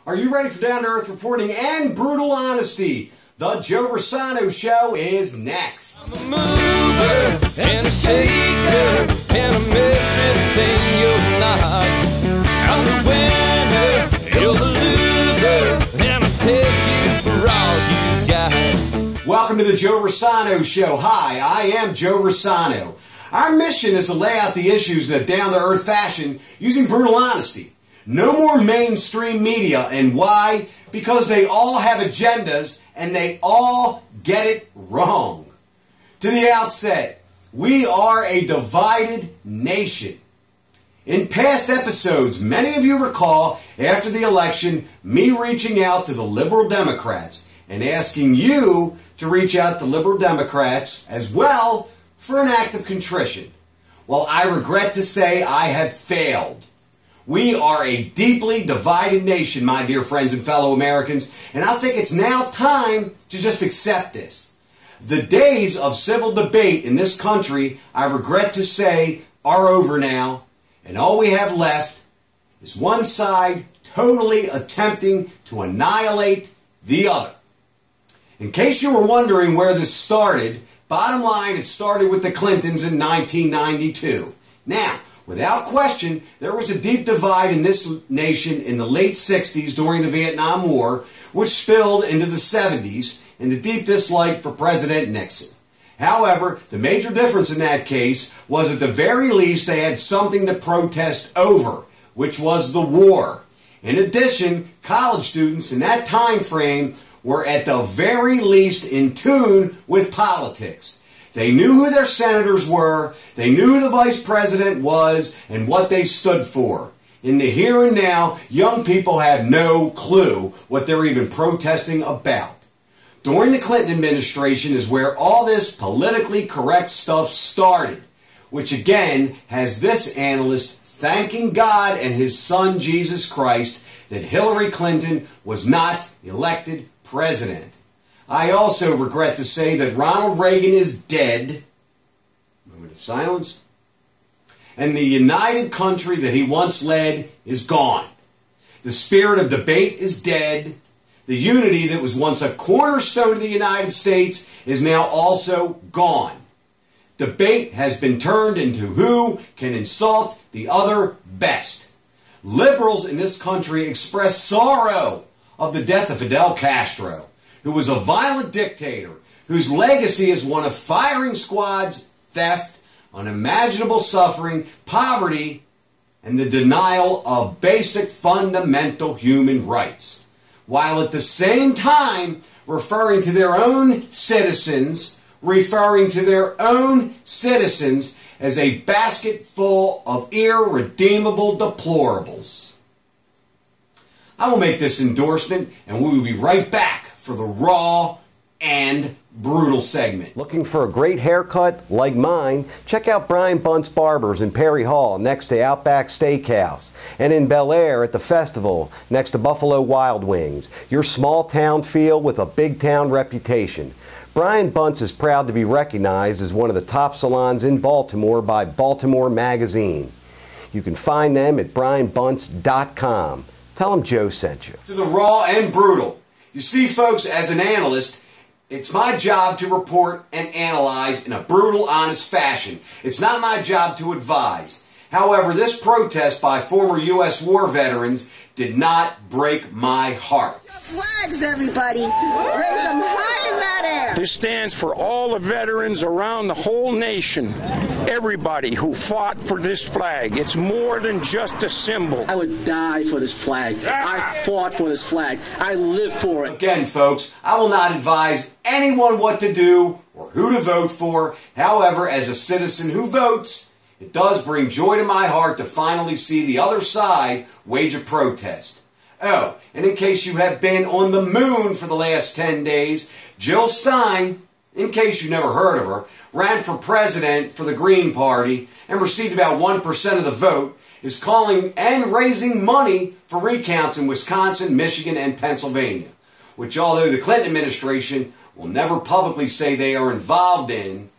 Are you ready for down-to-earth reporting and brutal honesty? The Joe Rossano Show is next. I'm a mover and a shaker, and I'm everything you're not. I'm the winner, you're the loser, and I'll take you for all you got. Welcome to the Joe Rossano Show. Hi, I am Joe Rossano. Our mission is to lay out the issues in a down-to-earth fashion using brutal honesty. No more mainstream media. And why? Because they all have agendas and they all get it wrong. To the outset, we are a divided nation. In past episodes, many of you recall, after the election, me reaching out to the Liberal Democrats and asking you to reach out to Liberal Democrats as well for an act of contrition. Well, I regret to say I have failed. We are a deeply divided nation, my dear friends and fellow Americans, and I think it's now time to just accept this. The days of civil debate in this country, I regret to say, are over now, and all we have left is one side totally attempting to annihilate the other. In case you were wondering where this started, bottom line, it started with the Clintons in 1992. Now, without question, there was a deep divide in this nation in the late 60s during the Vietnam War, which spilled into the 70s in the deep dislike for President Nixon. However, the major difference in that case was at the very least they had something to protest over, which was the war. In addition, college students in that time frame were at the very least in tune with politics. They knew who their senators were, they knew who the vice president was, and what they stood for. In the here and now, young people have no clue what they're even protesting about. During the Clinton administration is where all this politically correct stuff started, which again has this analyst thanking God and his son Jesus Christ that Hillary Clinton was not elected president. I also regret to say that Ronald Reagan is dead. Moment of silence. And the united country that he once led is gone. The spirit of debate is dead. The unity that was once a cornerstone of the United States is now also gone. Debate has been turned into who can insult the other best. Liberals in this country express sorrow of the death of Fidel Castro, who was a violent dictator, whose legacy is one of firing squads, theft, unimaginable suffering, poverty, and the denial of basic fundamental human rights, while at the same time referring to their own citizens as a basket full of irredeemable deplorables. I will make this endorsement, and we will be right back for the raw and brutal segment. Looking for a great haircut like mine? Check out Brian Bunt's Barbers in Perry Hall next to Outback Steakhouse, and in Bel Air at the Festival next to Buffalo Wild Wings. Your small town feel with a big town reputation. Brian Bunt's is proud to be recognized as one of the top salons in Baltimore by Baltimore Magazine. You can find them at brianbunts.com. Tell them Joe sent you. To the raw and brutal. You see, folks, as an analyst, it's my job to report and analyze in a brutal, honest fashion. It's not my job to advise. However, this protest by former U.S. war veterans did not break my heart. Flags, everybody! Raise them high in that air! This stands for all the veterans around the whole nation. Everybody who fought for this flag. It's more than just a symbol. I would die for this flag. I fought for this flag. I live for it. Again, folks, I will not advise anyone what to do or who to vote for. However, as a citizen who votes, it does bring joy to my heart to finally see the other side wage a protest. Oh, and in case you have been on the moon for the last 10 days, Jill Stein, in case you never heard of her, ran for president for the Green Party and received about 1% of the vote, is calling and raising money for recounts in Wisconsin, Michigan, and Pennsylvania, which although the Clinton administration will never publicly say they are involved in,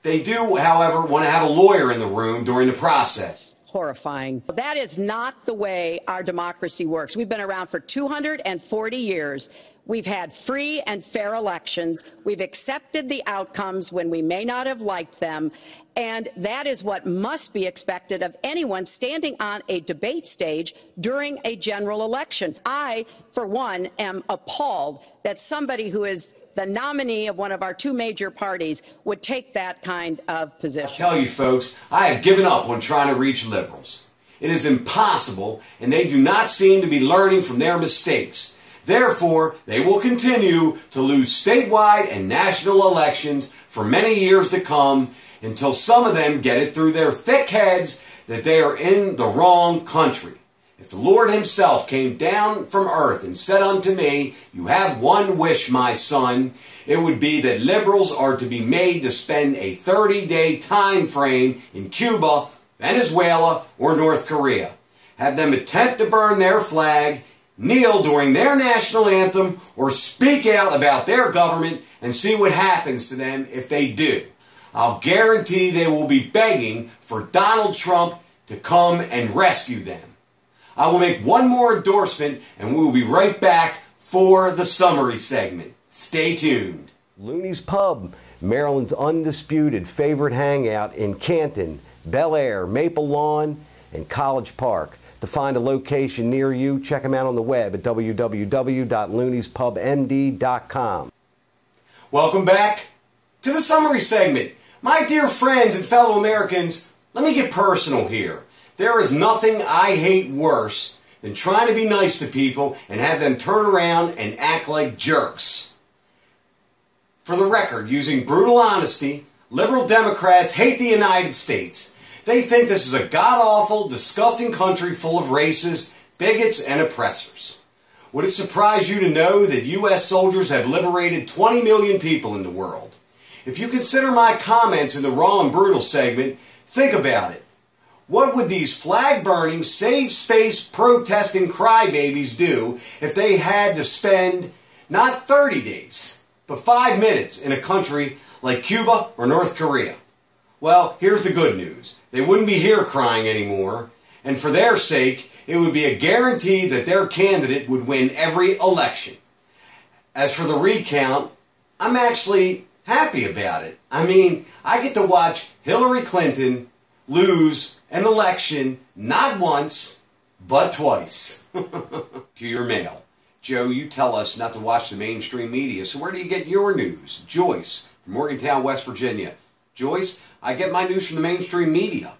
they do, however, want to have a lawyer in the room during the process. horrifying. That is not the way our democracy works. We've been around for 240 years. We've had free and fair elections. We've accepted the outcomes when we may not have liked them. And that is what must be expected of anyone standing on a debate stage during a general election. I, for one, am appalled that somebody who is the nominee of one of our two major parties would take that kind of position. I tell you folks, I have given up on trying to reach liberals. It is impossible, and they do not seem to be learning from their mistakes. Therefore, they will continue to lose statewide and national elections for many years to come until some of them get it through their thick heads that they are in the wrong country. If the Lord himself came down from earth and said unto me, "You have one wish, my son," it would be that liberals are to be made to spend a 30-day time frame in Cuba, Venezuela, or North Korea. Have them attempt to burn their flag, kneel during their national anthem, or speak out about their government, and see what happens to them if they do. I'll guarantee they will be begging for Donald Trump to come and rescue them. I will make one more endorsement, and we will be right back for the summary segment. Stay tuned. Looney's Pub, Maryland's undisputed favorite hangout in Canton, Bel Air, Maple Lawn, and College Park. To find a location near you, check them out on the web at www.looneyspubmd.com. Welcome back to the summary segment. My dear friends and fellow Americans, let me get personal here. There is nothing I hate worse than trying to be nice to people and have them turn around and act like jerks. For the record, using brutal honesty, liberal Democrats hate the United States. They think this is a god-awful, disgusting country full of racists, bigots, and oppressors. Would it surprise you to know that U.S. soldiers have liberated 20 million people in the world? If you consider my comments in the Raw and Brutal segment, think about it. What would these flag-burning, save space protesting crybabies do if they had to spend not 30 days, but 5 minutes in a country like Cuba or North Korea? Well, here's the good news. They wouldn't be here crying anymore, and for their sake, it would be a guarantee that their candidate would win every election. As for the recount, I'm actually happy about it. I mean, I get to watch Hillary Clinton lose an election not once, but twice. To your mail. Joe, you tell us not to watch the mainstream media, so where do you get your news? Joyce, from Morgantown, West Virginia. Joyce, I get my news from the mainstream media.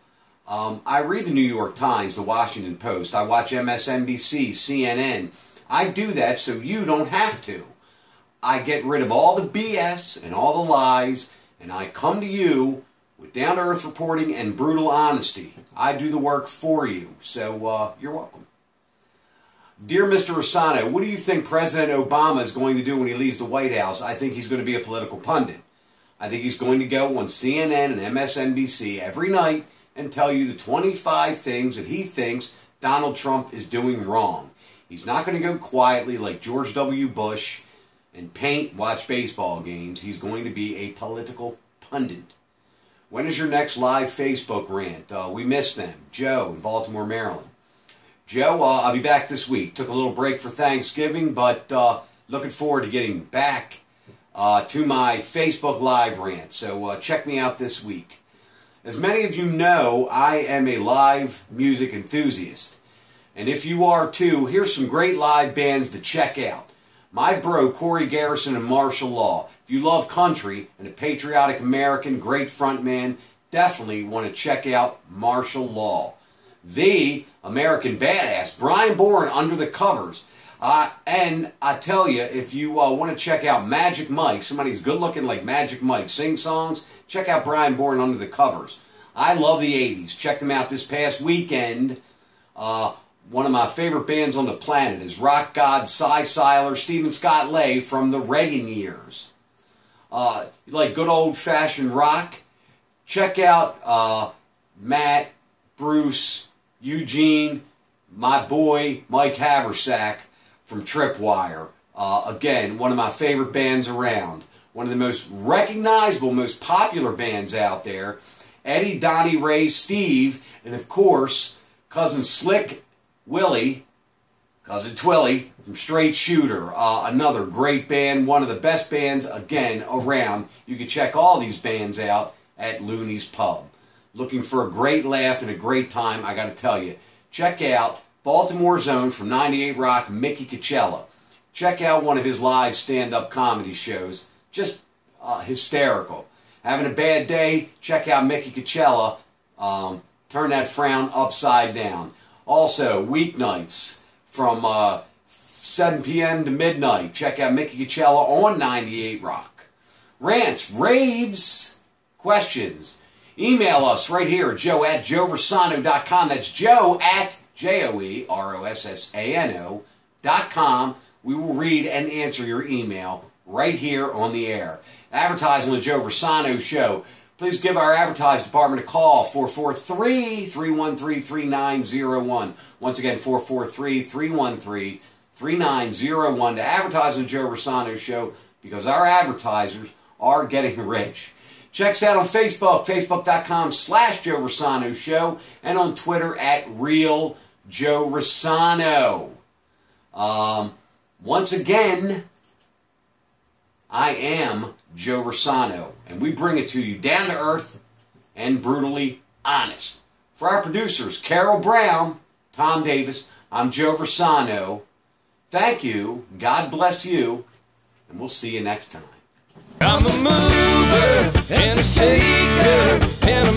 I read the New York Times, the Washington Post. I watch MSNBC, CNN. I do that so you don't have to. I get rid of all the BS and all the lies, and I come to you with down-to-earth reporting and brutal honesty. I do the work for you, so you're welcome. Dear Mr. Rossano, what do you think President Obama is going to do when he leaves the White House? I think he's going to be a political pundit. I think he's going to go on CNN and MSNBC every night and tell you the 25 things that he thinks Donald Trump is doing wrong. He's not going to go quietly like George W. Bush and watch baseball games. He's going to be a political pundit. When is your next live Facebook rant? We miss them. Joe in Baltimore, Maryland. Joe, I'll be back this week. Took a little break for Thanksgiving, but looking forward to getting back to my Facebook Live rant. So check me out this week. As many of you know, I am a live music enthusiast. And if you are too, here's some great live bands to check out. My bro, Corey Garrison and Martial Law. If you love country and a patriotic American, great frontman, definitely want to check out Martial Law. The American Badass, Brian Bourne, Under the Covers. And I tell you, if you want to check out Magic Mike, somebody who's good looking like Magic Mike, sing songs, check out Brian Bourne, Under the Covers. I love the 80s. Check them out this past weekend. One of my favorite bands on the planet is rock god Cy Seiler, Stephen Scott Lay from the Reagan years. You like good old-fashioned rock? Check out Matt, Bruce, Eugene, my boy Mike Haversack from Tripwire. Again, one of my favorite bands around. One of the most recognizable, most popular bands out there. Eddie, Donnie, Ray, Steve, and of course, Cousin Slick Willie, Cousin Twilly from Straight Shooter. Another great band, one of the best bands, again, around. You can check all these bands out at Looney's Pub. Looking for a great laugh and a great time, I got to tell you. Check out Baltimore's own from 98 Rock, Mickey Coachella. Check out one of his live stand-up comedy shows. Just hysterical. Having a bad day? Check out Mickey Coachella. Turn that frown upside down. Also, weeknights from 7 p.m. to midnight. Check out Mickey Coachella on 98 Rock. Rants, raves, questions. Email us right here at joe@joerossano.com. That's joe@joerossano.com. We will read and answer your email right here on the air. Advertising on the Joe Rossano Show. Please give our advertising department a call, 443-313-3901. Once again, 443-313-3901 to advertise on the Joe Rossano Show, because our advertisers are getting rich. Check us out on Facebook, facebook.com/Joe Rossano Show, and on Twitter at Real Joe Rossano. Once again, I am Joe Rossano, and we bring it to you down to earth and brutally honest. For our producers, Carol Brown, Tom Davis, I'm Joe Rossano. Thank you, God bless you, and we'll see you next time. I'm a mover and a shaker and a